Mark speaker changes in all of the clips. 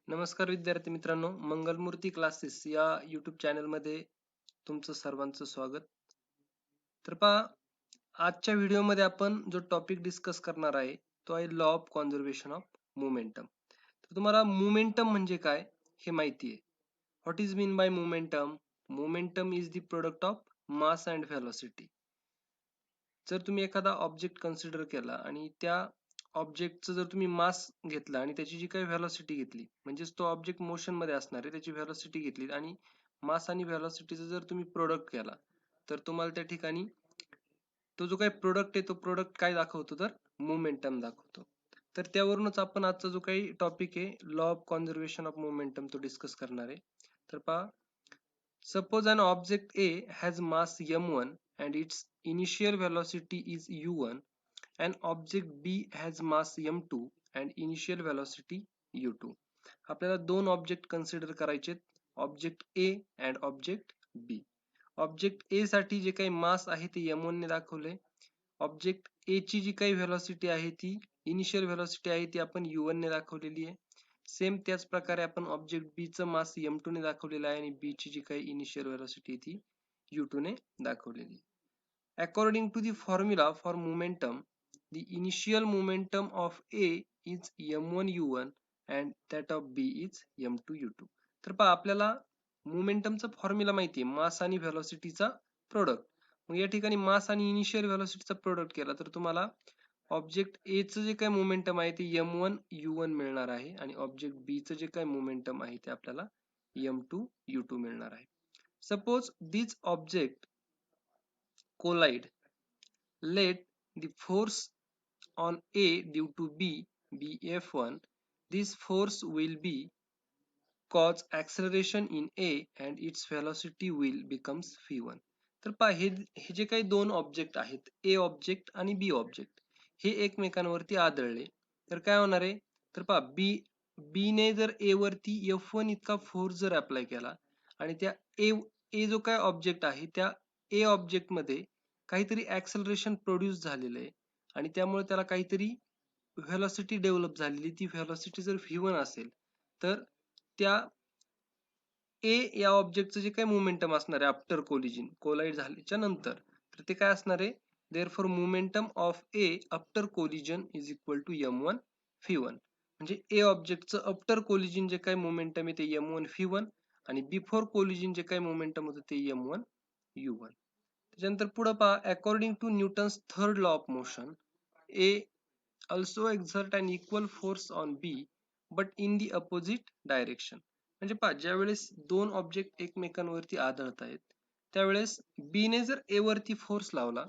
Speaker 1: नमस्कार विद्यार्थी मित्रांनो, मंगलमूर्ती क्लासेस या यूट्यूब चॅनलमध्ये तुमचं सर्वांचं स्वागत. तर पहा, आजच्या व्हिडिओमध्ये आपण जो टॉपिक डिस्कस करणार आहे तो आहे law of conservation of momentum. तर तुम्हाला मोमेंटम म्हणजे काय हे माहिती आहे. What is mean by momentum? Momentum is the product of mass and velocity. जर तुम्ही एखादा ऑब्जेक्ट कन्सिडर केला आणि त्या ऑब्जेक्टचं जर तुम्ही मास घेतला आणि त्याची जी काही व्हेलॉसिटी घेतली, म्हणजेच तो ऑब्जेक्ट मोशन मध्ये असणार आहे, त्याची व्हेलॉसिटी घेतली आणि मास आणि व्हेलॉसिटीचा जर तुम्ही प्रोडक्ट केला, तर तुम्हाला त्या ठिकाणी तो जो काही प्रोडक्ट आहे तो प्रोडक्ट काय दाखवतो, तर मोमेंटम दाखवतो. तर त्यावरूनच आपण आजचा जो काही टॉपिक आहे law of conservation of momentum तो डिस्कस करणार आहे. तर पहा, suppose an object A has mass m1 and its initial velocity is u1, and object B has mass m2 and initial velocity u2. आपल्याला दोन ऑब्जेक्ट कन्सिडर करायचे, object A and object B. Object A साठी जे काही मास आहे ते m1 ने दाखवले. ऑब्जेक्ट A ची जी काही व्हेलॉसिटी आहे ती इनिशियल व्हेलॉसिटी आहे ती आपण u1 ने दाखवलेली आहे. सेम त्याच प्रकारे आपण ऑब्जेक्ट बी चं मास m2 ने दाखवलेलं आहे आणि बी ची जी काही इनिशियल व्हेलॉसिटी ती u2 ने दाखवलेली. According to the formula for momentum, the initial momentum of A is m1 u1 and that of B is m2 u2. तर पहा, आपल्याला मोमेंटमचा फॉर्म्युला माहिती आहे, मास आणि व्हेलॉसिटीचा प्रोडक्ट. मग या ठिकाणी मास आणि इनिशियल व्हेलॉसिटीचा प्रोडक्ट केला तर तुम्हाला ऑब्जेक्ट ए चं जे काही मोमेंटम आहे ते m1 u1 मिळणार आहे आणि ऑब्जेक्ट बी चं जे काही मोमेंटम आहे ते आपल्याला m2 u2 मिळणार आहे. Suppose this object collide, let the force on A due to B be F1. This force will be cause acceleration in A and its velocity will becomes v1. तर पहा, हे जे काही दोन ऑब्जेक्ट आहेत, A object आणि B object, हे एकमेकांवरती आदळले तर काय होणार आहे? तर पहा, B ने जर A वरती F1 इतका फोर्स जर अप्लाय केला आणि त्या A जो काय ऑब्जेक्ट आहे त्या A ऑब्जेक्ट मध्ये काहीतरी ऍक्सलरेशन प्रोड्यूस झालेलं आहे आणि त्यामुळे त्याला काहीतरी व्हेलॉसिटी डेव्हलप झालेली, ती व्हेलॉसिटी जर v1 असेल तर त्या ए या ऑब्जेक्टचं जे काही मोमेंटम असणार आहे आफ्टर कोलिजन, कोलाइड झाल्याच्या नंतर, तर ते काय असणार आहे? Therefore momentum of A after collision is equal to m1 v1. म्हणजे ए ऑब्जेक्टचं आफ्टर कोलिजन जे काही मोमेंटम आहे ते m1 v1 आणि बिफोर कोलिजन जे काही मोमेंटम होतं ते m1 u1. त्याच्यानंतर पुढे पहा, according to Newton's third law of motion, A also exert an equal force on B but in the opposite direction. म्हणजे पहा, ज्या वेळेस दोन ऑब्जेक्ट एकमेकांवरती आदळत आहेत त्यावेळेस B ने जर A वरती फोर्स लावला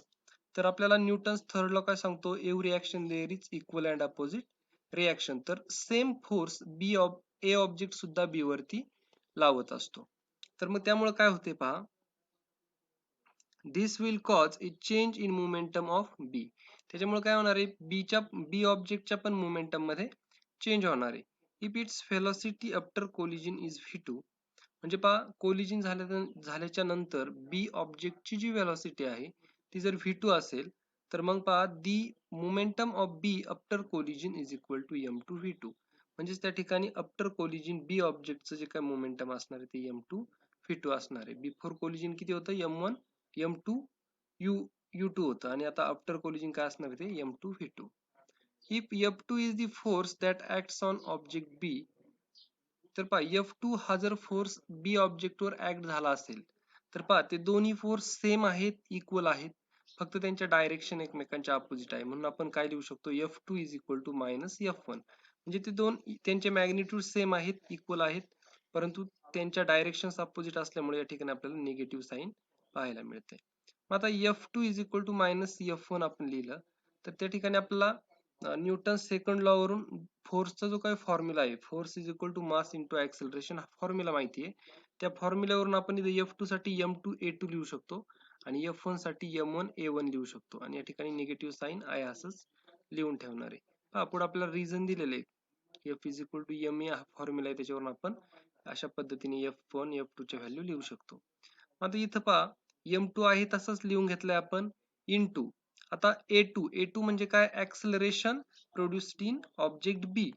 Speaker 1: तर आपल्याला न्यूटन्स थर्ड लॉ काय सांगतो? Every action there is equal and opposite reaction. तर सेम फोर्स A ऑब्जेक्ट सुद्धा B वरती लावत असतो. तर मग त्यामुळे काय होते पहा, this will cause a change in momentum of B. त्याच्यामुळे काय होणार आहे? बी ऑब्जेक्टच्या पण मोमेंटम मध्ये चेंज होणार आहे. If it's velocity after collision is v2, म्हणजे पहा, कोलिजन झाल्याच्या नंतर बी ऑब्जेक्टची जी व्हेलॉसिटी आहे ती जर v2 असेल तर मग पहा, the momentum of B after collision is equal to m2 v2. म्हणजेच त्या ठिकाणी आफ्टर कोलिजन बी ऑब्जेक्टचं जे काही मोमेंटम असणार आहे ते m2 v2 असणार आहे. बिफोर कोलिजन किती होतं? m1 m2 u2 होतं आणि आता आफ्टर कोलिजन काय असणार आहे ते m2 v2. If F2 is the force that acts on object B, तर पहा, F2 हा जर फोर्स B ऑब्जेक्टवर ऍक्ट झाला असेल तर पहा, ते दोन्ही फोर्स सेम आहेत, इक्वल आहेत, फक्त त्यांच्या डायरेक्शन एकमेकांच्या अपोजिट आहे. म्हणून आपण काय लिहू शकतो? F2 is equal to minus F1. म्हणजे ते दोन, त्यांचे मॅग्निट्यूड सेम आहेत, इक्वल आहेत, परंतु त्यांच्या डायरेक्शन अपोजिट असल्यामुळे या ठिकाणी आपल्याला निगेटिव्ह साइन पाहायला मिळते. मग आता F2 is equal to minus F1 आपण लिहिलं तर त्या ठिकाणी आपल्याला न्यूटन सेकंड लॉ वरून फोर्सचा जो काही फॉर्म्युला आहे, force is equal to mass into acceleration, हा फॉर्म्युला माहिती आहे. त्या फॉर्म्युल्यावरून आपण इथे F2 साठी m2 a2 लिहू शकतो आणि F1 साठी m1 a1 लिहू शकतो आणि या ठिकाणी निगेटिव्ह साइन आहे असंच लिहून ठेवणार आहे. पहा, पुढे आपल्याला रिझन दिलेले आहे, F is equal to ma हा फॉर्म्युला आहे, त्याच्यावरून आपण अशा पद्धतीने F1 F2 च्या व्हॅल्यू लिहू शकतो. आता इथं पहा, m2 आहे तसंच लिहून घेतलंय आपण इंटू, आता a2 म्हणजे काय? ऍक्सलरेशन प्रोड्युस्ड इन ऑब्जेक्ट बी.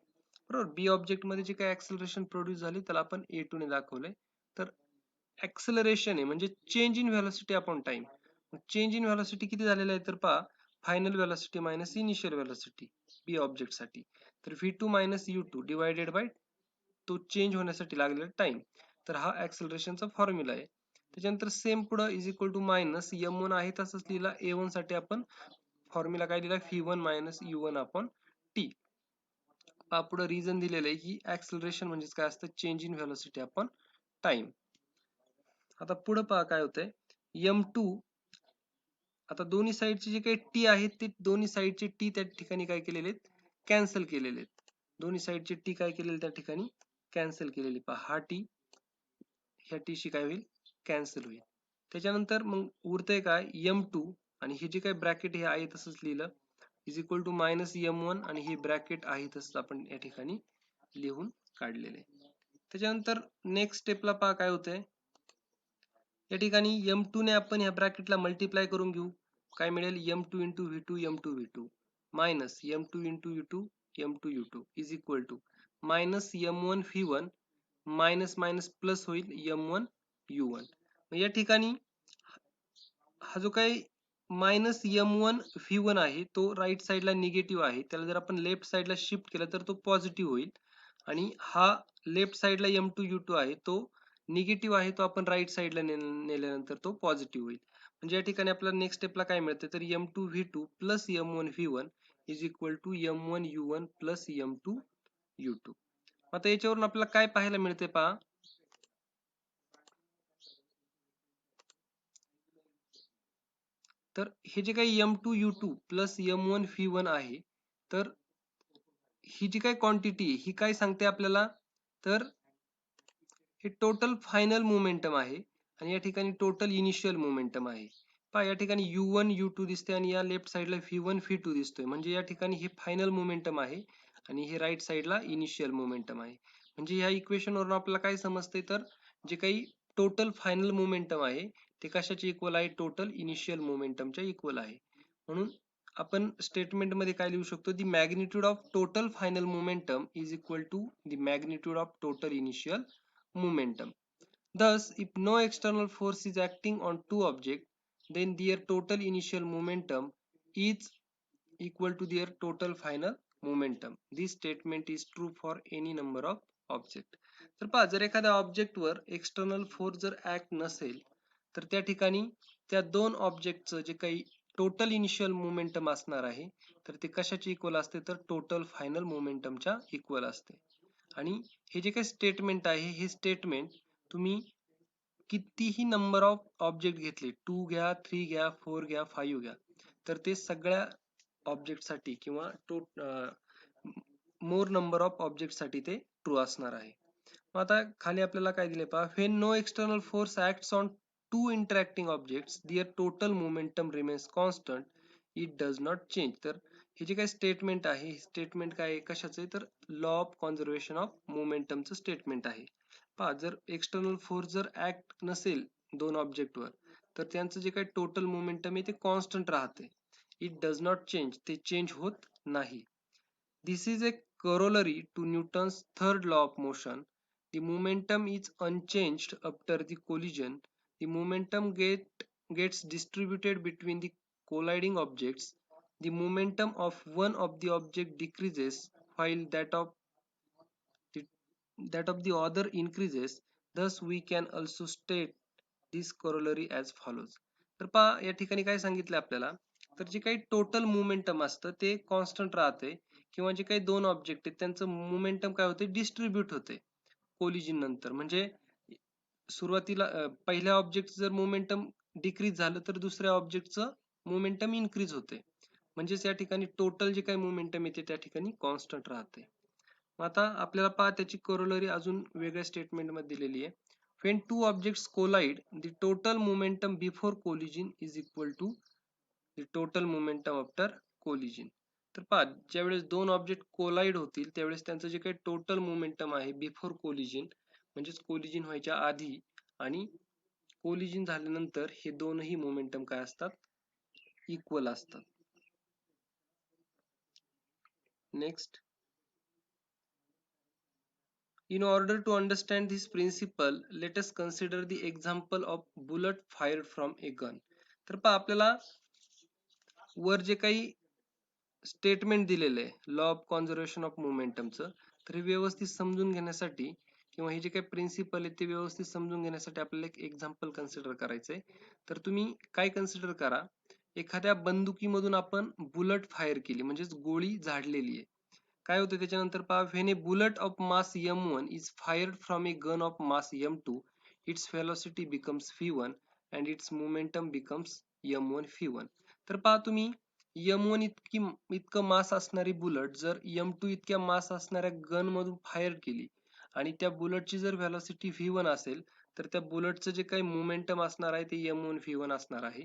Speaker 1: बरोबर. बी ऑब्जेक्ट मध्ये जे काही ऍक्सलरेशन प्रोड्यूस झाली त्याला आपण A2 ने दाखवलंय. तर ऍक्सलरेशन आहे म्हणजे change in velocity upon time. Change in velocity किती झालेलं आहे तर पहा, final velocity minus initial velocity B object साठी. तर V2 minus U2 divided by तो चेंज होण्यासाठी लागलेला टाइम. तर हा ऍक्सलरेशनचा फॉर्म्युला आहे. त्याच्यानंतर सेम पुढं is equal to minus M1 आहे तसंच लिहिला. A1 साठी आपण फॉर्म्युला काय दिला, V1 minus U1 upon T. पुढे रिझन दिलेलं आहे की ऍक्सलरेशन म्हणजे काय असतं, change in velocity upon time. आता पुढे पहा काय होतंय, M2 आता दोन्ही साईडचे जे काही टी आहेत ते दोन्ही साईडचे टी त्या ठिकाणी काय केलेले आहेत, कॅन्सल केलेले आहेत. दोन्ही साईडचे टी काय केलेले त्या ठिकाणी कॅन्सल केलेली. पहा हा टी ह्या टी शी काय होईल, कॅन्सल होईल. त्याच्यानंतर मग उरतंय काय, M2 आणि हे जे काही ब्रॅकेट हे आहे तसंच लिहिलं is equal to minus M1 आणि हे ब्रॅकेट आहे तसंच आपण या ठिकाणी लिहून काढलेले. त्याच्यानंतर नेक्स्ट स्टेपला पहा काय होतंय, या ठिकाणी M2 ने आपण ह्या ब्रॅकेटला मल्टिप्लाय करून घेऊ. काय मिळेल, M2 into V2 M2 V2 minus M2 into U2 M2 U2 is equal to minus M1 V1 minus minus plus होईल M1 U1. या ठिकाणी हा जो काही मायनस M1 V1 आहे तो राईट साईडला निगेटिव्ह आहे, त्याला जर आपण लेफ्ट साईडला शिफ्ट केलं तर तो पॉझिटिव्ह होईल. आणि हा लेफ्ट साईडला M2 U2 आहे तो निगेटिव्ह आहे, तो आपण राईट साईडला नेल्यानंतर तो पॉझिटिव्ह होईल. म्हणजे या ठिकाणी आपल्याला नेक्स्ट स्टेपला काय मिळतं, तर M2 V2 plus M1 V1 is equal to M1 U1 plus M2 U2. आता याच्यावरून आपल्याला काय पाहायला मिळते पहा, तर हे जे काही M2 U2 plus M1 V1 आहे, तर ही जी काही क्वांटिटी ही काय सांगते आपल्याला, तर हे टोटल फायनल मोमेंटम आहे आणि या ठिकाणी टोटल इनिशियल मोमेंटम आहे. पहा या ठिकाणी U1 U2 दिसते आणि या लेफ्ट साईडला V1 V2 दिसतोय. म्हणजे या ठिकाणी हे फायनल मोमेंटम आहे आणि हे राईट साईडला इनिशियल मोमेंटम आहे. म्हणजे ह्या इक्वेशन वरून आपल्याला काय समजते, तर जे काही टोटल फायनल मोमेंटम आहे ते कशाचे इक्वल आहे, टोटल इनिशियल मोमेंटमच्या इक्वल आहे. म्हणून आपण स्टेटमेंट मध्ये काय लिहू शकतो, the magnitude of total final momentum is equal to the magnitude of total initial momentum. Thus, if no external force is acting on two objects, then their total initial momentum is equal to their total final momentum. This statement is true for any number of objects. तर पहा, जर एखाद्या object वर external force जर act नसेल तर त्या ठिकाणी त्या दोन ऑब्जेक्टचं जे काही टोटल इनिशियल मोमेंटम असणार आहे तर ते कशाचे इक्वल असते, तर टोटल फायनल मोमेंटमच्या इक्वल असते. आणि हे जे काही स्टेटमेंट आहे हे स्टेटमेंट तुम्ही कितीही नंबर ऑफ ऑब्जेक्ट घेतले, 2 घ्या, 3 घ्या, 4 घ्या, 5 घ्या, तर ते सगळ्या ऑब्जेक्ट साठी किंवा मोर नंबर ऑफ ऑब्जेक्ट साठी ते ट्रू असणार आहे. मग आता खाली आपल्याला काय दिले पहा, when no external force acts on two interacting objects their total momentum remains constant, it does not change. तर हे जे काही स्टेटमेंट आहे, स्टेटमेंट काय आहे, कशाचं आहे, तर लॉ ऑफ कॉन्झर्वेशन ऑफ मोमेंटमचं स्टेटमेंट आहे. पहा, जर एक्सटर्नल फोर्स जर ऍक्ट नसेल दोन ऑब्जेक्टवर तर त्यांचं जे काही टोटल मोमेंटम आहे ते कॉन्स्टंट राहते. इट डज नॉट चेंज, ते चेंज होत नाही. This is a corollary to Newton's third law of motion. The momentum is unchanged after the collision. The momentum gets distributed between the colliding objects. The momentum of one of the object decreases while the, that of the other increases. Thus, we can also state this corollary as follows. तर पहा या ठिकाणी काय सांगितलं आपल्याला, तर जे काही टोटल मोमेंटम असतं ते कॉन्स्टंट राहते किंवा जे काही दोन ऑब्जेक्ट आहेत त्यांचं मोमेंटम काय होते, डिस्ट्रीब्यूट होते कोलिजन नंतर. म्हणजे सुरुवातीला पहिल्या ऑब्जेक्टचं जर मोमेंटम डिक्रीज झालं तर दुसऱ्या ऑब्जेक्टचं मोमेंटम इन्क्रीज होते. म्हणजेच या ठिकाणी टोटल जे काही मोमेंटम येते त्या ठिकाणी कॉन्स्टंट राहते. मग आता आपल्याला पहा त्याची कोरोलरी अजून वेगळ्या स्टेटमेंट मध्ये दिलेली आहे. When two objects collide, the total momentum before collision is equal to the total momentum after collision. तर पहा, ज्यावेळेस दोन ऑब्जेक्ट कोलाइड होतील त्यावेळेस त्यांचं जे काही टोटल मोमेंटम आहे बिफोर कोलिजन म्हणजेच कोलिजन व्हायच्या आधी आणि कोलिजन झाल्यानंतर हे दोनही मोमेंटम काय असतात, इक्वल असतात. Next, In order to understand this principle, let us consider the example of bullet fired from a gun. तर पहा आपल्याला वर जे काही स्टेटमेंट दिलेलं आहे लॉ ऑफ कॉन्झर्वेशन ऑफ मोमेंटमचं, तर हे व्यवस्थित समजून घेण्यासाठी किंवा हे जे काही प्रिन्सिपल आहे ते व्यवस्थित समजून घेण्यासाठी आपल्याला एक एक्झाम्पल कन्सिडर करायचं आहे. तर तुम्ही काय कन्सिडर करा, एखाद्या बंदुकीमधून आपण बुलेट फायर केली म्हणजेच गोळी झाडलेली आहे. काय होतं त्याच्यानंतर पहा, when A bullet of mass m1 is fired from a gun of mass m2, it's velocity becomes v1 and it's momentum becomes m1 v1. तर पहा तुम्ही m1 इतकं मास असणारी बुलेट जर m2 इतक्या मास असणाऱ्या गन मधून फायर केली आणि त्या बुलेटची जर व्हेलॉसिटी v1 असेल, तर त्या बुलेटचं जे काही मोमेंटम असणार आहे ते m1 v1 असणार आहे.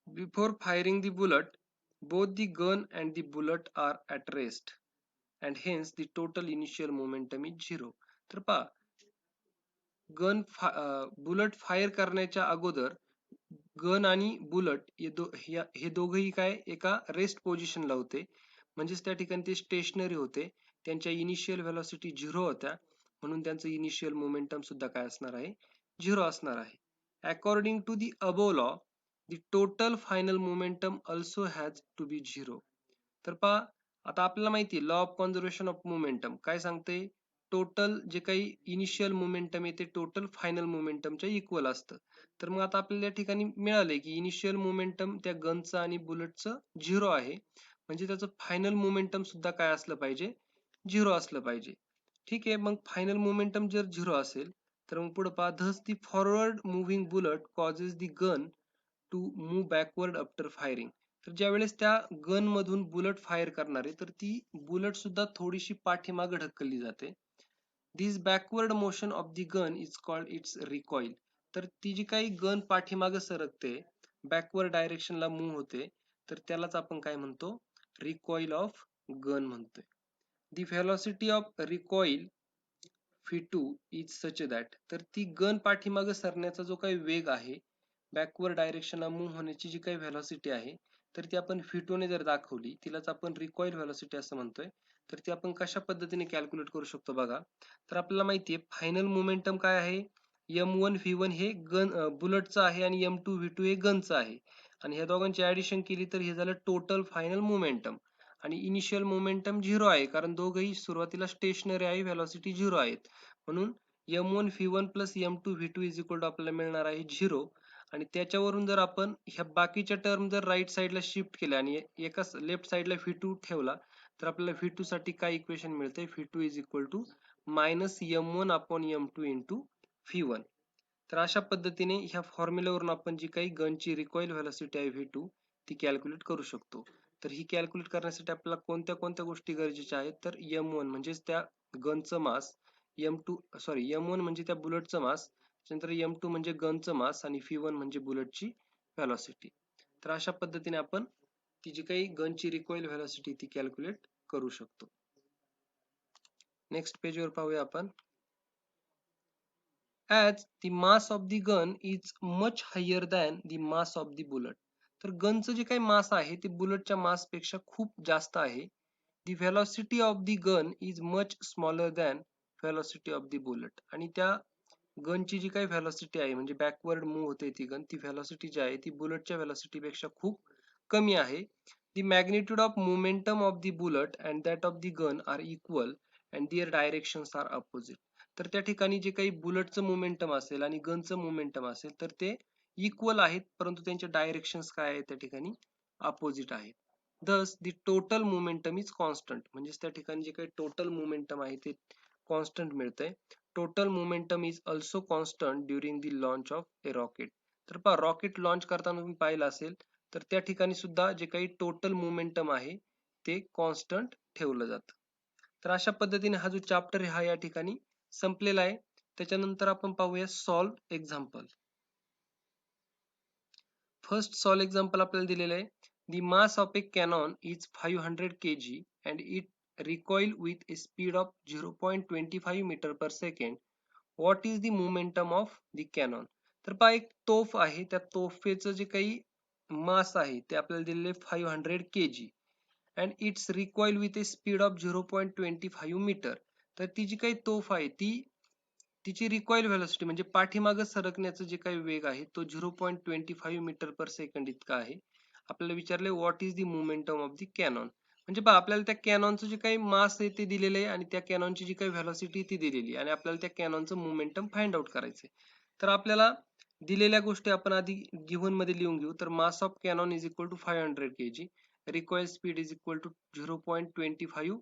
Speaker 1: Before firing the bullet, both the gun and the bullet are at rest, and hence the total initial momentum is zero. तर पहा, बुलेट फायर करण्याच्या अगोदर गन आणि बुलेट हे दोघही काय एका रेस्ट पोझिशनला होते, म्हणजेच त्या ठिकाणी ते स्टेशनरी होते. त्यांच्या इनिशियल व्हेलॉसिटी झिरो होत्या, म्हणून त्यांचं इनिशियल मोमेंटम सुद्धा काय असणार आहे, झिरो असणार आहे. According to the above law, the total final momentum also has to be zero. तर पहा, आता आपल्याला माहिती आहे law of conservation of momentum काय सांगते, टोटल जे काही इनिशियल मोमेंटम आहे ते टोटल फायनल मोमेंटमच्या इक्वल असतं. तर मग आता आपल्याला या ठिकाणी मिळालंय की इनिशियल मोमेंटम त्या गनचं आणि बुलेटचं झिरो आहे, म्हणजे त्याचं फायनल मोमेंटम सुद्धा काय असलं पाहिजे, झिरो असलं पाहिजे. ठीक आहे, मग फायनल मोमेंटम जर झिरो असेल तर मग पुढे पहा, thus the forward moving bullet causes the gun to move backward after firing. तर ज्या वेळेस त्या गन मधून बुलेट फायर करणार आहे तर ती बुलेट सुद्धा थोडीशी पाठीमागे ढकलली जाते. This backward motion of the gun is called its recoil. तर ती जी काही गन पाठीमागे सरकते, बॅकवर्ड डायरेक्शनला मूव्ह होते, तर त्यालाच आपण काय म्हणतो, रिकॉइल ऑफ गन म्हणतोय. The velocity of recoil v2 is such that. तर ती गन पाठीमागे सरण्याचा जो काही वेग आहे, बॅकवर्ड डायरेक्शनला मूव्ह होण्याची जी काही व्हेलॉसिटी आहे, तर ती आपण v2 ने जर दाखवली, तिलाच आपण रिकॉइल व्हेलॉसिटी असं म्हणतोय. तर ती आपण कशा पद्धतीने कॅल्क्युलेट करू शकतो बघा. तर आपल्याला माहिती आहे फायनल मोमेंटम काय आहे, m1 v1 हे गन बुलेटचं आहे आणि m2 v2 हे गनचं आहे, आणि ह्या दोघांची ऍडिशन केली तर हे झालं टोटल फायनल मोमेंटम. आणि इनिशियल मोमेंटम झिरो आहे कारण दोघंही सुरुवातीला स्टेशनरी आहे, व्हेलॉसिटी झिरो आहेत, म्हणून m1 v1 plus m2 v2 is equal to आपल्याला मिळणार आहे झिरो. आणि त्याच्यावरून जर आपण ह्या बाकीच्या टर्म जर राईट साईडला शिफ्ट केल्या आणि एका लेफ्ट साईडला v2 ठेवला, तर आपल्याला v2 साठी काय इक्वेशन मिळते, v2 is equal to minus m1 upon m2 into v1. तर अशा पद्धतीने ह्या फॉर्म्युल्यावरून आपण जी काही गनची रिकॉइल व्हेलॉसिटी आहे v2 ती कॅल्क्युलेट करू शकतो. तर ही कॅल्क्युलेट करण्यासाठी आपल्याला कोणत्या कोणत्या गोष्टी गरजेच्या आहेत, तर m1 म्हणजेच त्या गनचं मास, m1 म्हणजे त्या बुलेटचं मास, त्यानंतर m2 म्हणजे गनचं मास आणि v1 म्हणजे बुलेटची व्हेलॉसिटी. तर अशा पद्धतीने आपण ती जी काही गनची रिकॉइल व्हेलॉसिटी ती कॅल्क्युलेट करू शकतो. नेक्स्ट पेजवर पाहूया आपण. as the mass of the gun is much higher than the mass of the bullet. तर गनचं जे काही मास आहे ते बुलेटच्या मास पेक्षा खूप जास्त आहे. the velocity of the gun is much smaller than velocity of the bullet. आणि त्या गनची जी काही व्हेलॉसिटी आहे म्हणजे बॅकवर्ड मूव्ह होते ती गन, ती व्हेलॉसिटी जी आहे ती बुलेटच्या व्हेलॉसिटी पेक्षा खूप कमी आहे. the magnitude of momentum of the bullet and that of the gun are equal and their directions are opposite. तर त्या ठिकाणी जे काही बुलेटचं मोमेंटम असेल आणि गनचं मोमेंटम असेल तर ते इक्वल आहेत, परंतु त्यांचे डायरेक्शन्स काय आहेत त्या ठिकाणी अपोजिट आहेत. thus the total momentum is constant. म्हणजेच त्या ठिकाणी जे काही टोटल मोमेंटम आहे ते कॉन्स्टंट मिळतंय. Total momentum is also constant during the launch of A rocket. तर पहा, रॉकेट लॉन्च करताना तुम्ही पाहिलं असेल तर त्या ठिकाणी सुद्धा जे काही टोटल मोमेंटम आहे ते कॉन्स्टंट ठेवलं जातं. तर अशा पद्धतीने हा जो चॅप्टर आहे हा या ठिकाणी संपलेला आहे. त्याच्यानंतर आपण पाहूया solve example. First solve example आपल्याला दिलेलं आहे. The mass of a cannon is 500 kg and it recoil with a speed of 0.25 metre per second. What is the momentum of the cannon. तर पहा, एक तोफ आहे, त्या तोफेचं जे काही मास आहे ते आपल्याला दिलेले 500 kg and its recoil with a speed of 0.25 metre. तर ती जी काही तोफ आहे तिची रिकॉईल व्हेलॉसिटी म्हणजे पाठीमागे सरकण्याचा जे काही वेग आहे तो 0.25 मीटर पर सेकंड इतका आहे. आपल्याला विचारले what is the momentum of the Canon. म्हणजे पहा आपल्याला त्या कॅनॉनचं जे काही मास आहे ते दिलेलं आहे आणि त्या कॅनॉनची जी काही व्हेलॉसिटी ती दिलेली आहे आणि आपल्याला त्या कॅनॉनचं मोमेंटम फाइंड आउट करायचं आहे. तर आपल्याला दिलेल्या गोष्टी आपण आधी गिव्हन मध्ये लिहून घेऊ. तर mass of cannon is equal to 500 kg, recoil speed is equal to 0.25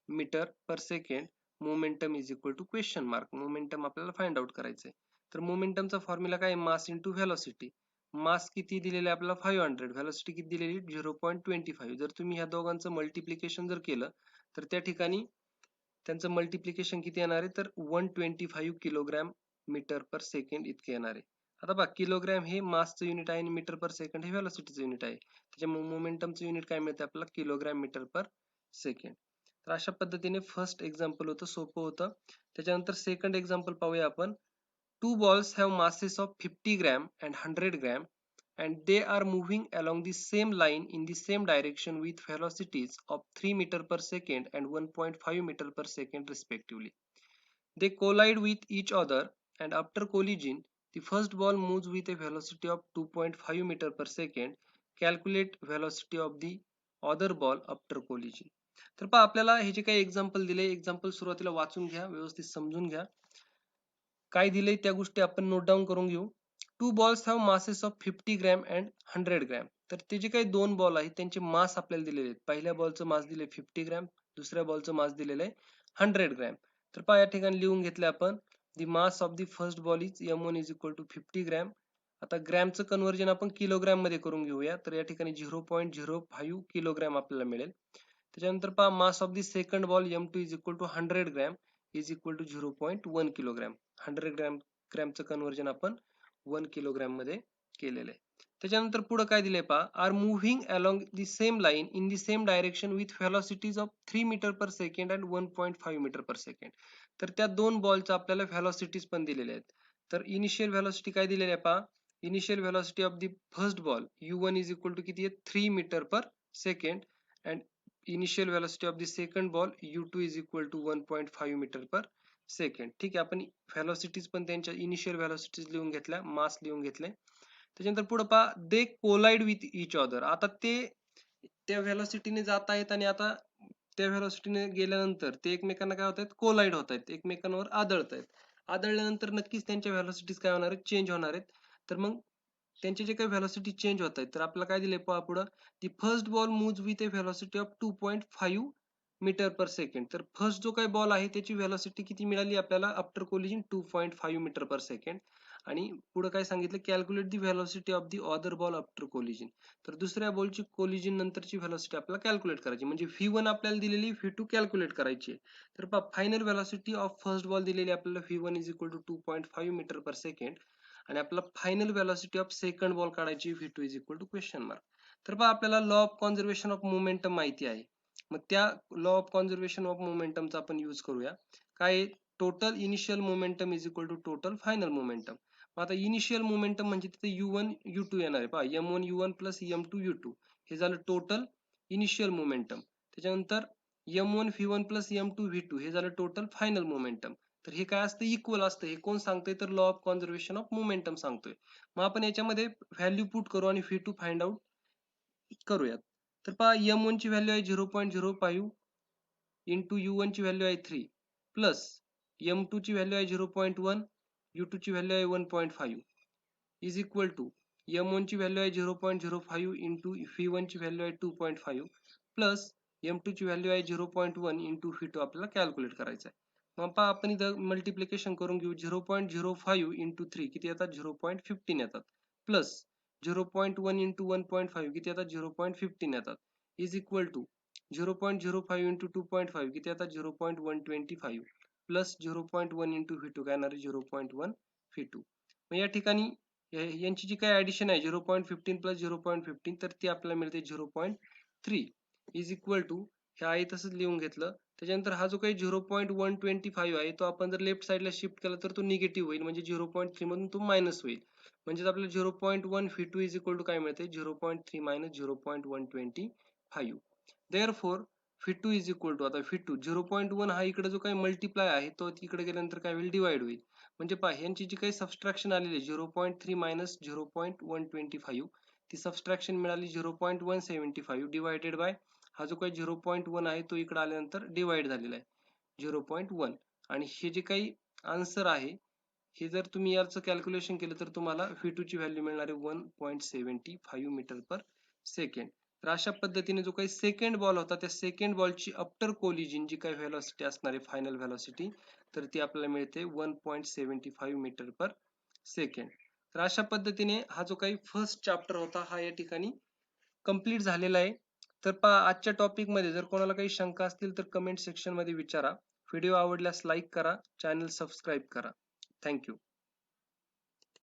Speaker 1: metre per second, momentum is equal to question mark. Momentum आपल्याला फाइंड आउट करायचंय. तर मोमेंटमचा फॉर्म्युला काय, मास इंटू व्हेलॉसिटी. मास किती दिलेलं आहे आपल्याला 500, व्हेलॉसिटी किती दिलेली 0.25. जर तुम्ही ह्या दोघांचं मल्टिप्लिकेशन जर केलं तर त्या ठिकाणी त्यांचं मल्टिप्लिकेशन किती येणार आहे तर 125 किलोग्रॅम मीटर पर सेकंड इतके येणार आहे. आता बघा किलोग्रॅम हे मासचं युनिट आहे आणि मीटर पर सेकंड हे व्हेलॉसिटीचं युनिट आहे. त्याच्यामुळे मोमेंटमचं युनिट काय मिळतं आपल्याला किलोग्रॅम मीटर पर सेकंड. तर अशा पद्धतीने फर्स्ट एक्झाम्पल होतं, सोपं होतं. त्याच्यानंतर सेकंड एक्झाम्पल पाहूया आपण. Two balls have masses of 50 gram and 100 gram and they are moving along the same line in the same direction with velocities of 3 meter per second and 1.5 meter per second respectively. They collide with each other and after collision the first ball moves with a velocity of 2.5 meter per second. Calculate velocity of the other ball after collision. तर पहा आपल्याला हे जे काही example दिले, example सुरुवातीला वाचून घ्या, व्यवस्थित समजून घ्या. काय दिले त्या गोष्टी आपण नोट डाऊन करून घेऊ. Two balls have masses of 50 gram and 100 gram. तर ते जे काही दोन बॉल आहेत त्यांचे मास आपल्याला दिलेले आहेत. पहिल्या बॉलचं मास दिले 50 ग्रॅम, दुसऱ्या बॉलचं मास दिलेलं आहे 100 ग्रॅम. तर पहा या ठिकाणी लिहून घेतले आपण. The mass of the first ball is m1 is equal to 50 gram. आता ग्रॅमचं कन्व्हर्जन आपण किलोग्रॅम मध्ये करून घेऊया. तर या ठिकाणी 0.05 किलोग्रॅम आपल्याला मिळेल. त्याच्यानंतर पहा mass of the second ball m2 is equal to 100 gram is equal to 0.1 kilogram. 100 ग्रॅमचं कन्व्हर्जन आपण 1 किलोग्रॅम मध्ये केलेलं आहे. त्याच्यानंतर पुढे काय दिलंय पहा, are moving along the same line in the same direction with velocities of 3 metre per second and 1.5 metre per second. तर त्या दोन बॉलच्या आपल्याला व्हेलॉसिटीज पण दिलेल्या आहेत. तर इनिशियल व्हेलॉसिटी काय दिलेली आहे पहा, initial velocity of the first ball u1 is equal to किती आहे 3 metre per second and initial velocity of the second ball u2 is equal to 1.5 metre per second. ठीक आहे, आपण व्हेलॉसिटीज पण त्यांच्या इनिशियल व्हेलॉसिटीज लिहून घेतल्या, मास लिहून घेतले. त्याच्यानंतर पुढे पहा, दे कोलाइड विथ इच अदर. आता ते त्या व्हेलॉसिटीने जात आहेत आणि आता त्या व्हेलॉसिटीने गेल्यानंतर ते एकमेकांना काय होत आहेत, कोलाइड होत आहेत, एकमेकांवर आदळत आहेत. आदळल्यानंतर नक्कीच त्यांच्या व्हेलॉसिटीज काय होणार आहेत, चेंज होणार आहेत. तर मग त्यांचे जे काही व्हेलॉसिटी चेंज होत आहेत तर आपल्याला काय दिले पहा पुढं, the first ball moves with a velocity of 2.5 metre per second. तर फर्स्ट जो काही बॉल आहे त्याची व्हेलॉसिटी किती मिळाली आपल्याला after collision 2.5 metre per second. आणि पुढे काय सांगितलं, calculate the velocity of the other ball after collision. तर दुसऱ्या बॉलची कोलिजन नंतरची व्हेलॉसिटी आपल्याला कॅल्क्युलेट करायची, म्हणजे v1 आपल्याला दिलेली, v2 कॅल्क्युलेट करायची. तर पहा final velocity of first ball दिलेली आपल्याला v1 is equal to 2.5 metre per second आणि आपल्याला final velocity of second ball काढायची v2 is equal to question mark. तर पहा आपल्याला law of conservation of momentum माहिती आहे. मग त्या लॉ ऑफ कॉन्झर्वेशन ऑफ मोमेंटमचा आपण यूज करूया. काय, total initial momentum is equal to total final momentum. आता इनिशियल मोमेंटम म्हणजे तिथे u1 u2 येणार आहे पहा, m1 u1 plus m2 u2 हे झालं टोटल इनिशियल मोमेंटम. त्याच्यानंतर m1 v1 plus m2 v2 हे झालं टोटल फायनल मोमेंटम. तर हे काय असतं, इक्वल असतं. हे कोण सांगतंय तर law of conservation of momentum सांगतोय. मग आपण याच्यामध्ये व्हॅल्यू पुट करू आणि v2 फाइंड आउट करूयात. तर पहा m1 ची व्हॅल्यू आहे 0.05 इंटू u1 ची व्हॅल्यू आहे 3 प्लस m2 ची व्हॅल्यू आहे 0.1, u2 ची व्हॅल्यू आहे 1.5 इज इक्वल टू m1 ची व्हॅल्यू आहे 0.05 इंटू v1 ची व्हॅल्यू आहे 2.5 प्लस m2 ची व्हॅल्यू आहे 0.1 इंटू v2 आपल्याला कॅल्क्युलेट करायचं आहे. मग पहा आपण इथं मल्टिप्लिकेशन करून घेऊ. 0.05 इंटू 3 किती येतात 0.15 येतात प्लस 0.1 इंटू 1.5 किती येतात 0.15 येतात इज इक्वल टू 0.05 इंटू 2.5 किती येतात 0.125 प्लस 0.1 इंटू v2 काय येणार 0.1 v2. मग या ठिकाणी यांची जी काही ऍडिशन आहे 0.15 प्लस 0.15 तर ती आपल्याला मिळते 0.3 इज इक्वल टू हे आहे तसंच लिहून घेतलं. त्याच्यानंतर हा जो काही 0.125 आहे तो आपण जर लेफ्ट साईडला शिफ्ट केला तर तो निगेटिव्ह होईल, म्हणजे 0.3 मधून तो मायनस होईल. म्हणजे आपल्याला 0.1 v2 इज इक्वल टू काय मिळते 0.3 minus 0.125. Therefore V2 is equal to आता V2 0.1 हा इकडे जो काही मल्टिप्लाय आहे तो तिकडे गेल्यानंतर काय होईल डिवाइड होईल. म्हणजे पहा यांची जी काही सबट्रॅक्शन आलेली आहे 0.3 मायनस 0.125 ती सबट्रॅक्शन मिळाली 0.175 डिवायडेड बाय हा जो काही 0.1 आहे तो इकडे आल्यानंतर डिवाइड झालेला आहे 0.1 आणि हे जे काही आन्सर आहे हे जर तुम्ही याचं कॅल्क्युलेशन केलं तर तुम्हाला V2 ची व्हॅल्यू मिळणार आहे 1.75 मीटर पर सेकंड. तर अशा पद्धतीने जो काही सेकंड बॉल होता त्या सेकंड बॉलची आफ्टर कोलिजन जी काही व्हेलॉसिटी असणार आहे फायनल व्हेलॉसिटी तर ती आपल्याला मिळते 1.75 मीटर पर सेकंड. तर अशा पद्धतीने हा जो काही फर्स्ट चॅप्टर होता हा या ठिकाणी कंप्लीट झालेला आहे. तर पहा आजच्या टॉपिक मध्ये जर कोणाला काही शंका असतील तर कमेंट सेक्शन मध्ये विचारा. व्हिडिओ आवडल्यास लाईक करा, चॅनल सबस्क्राईब करा. थँक्यू.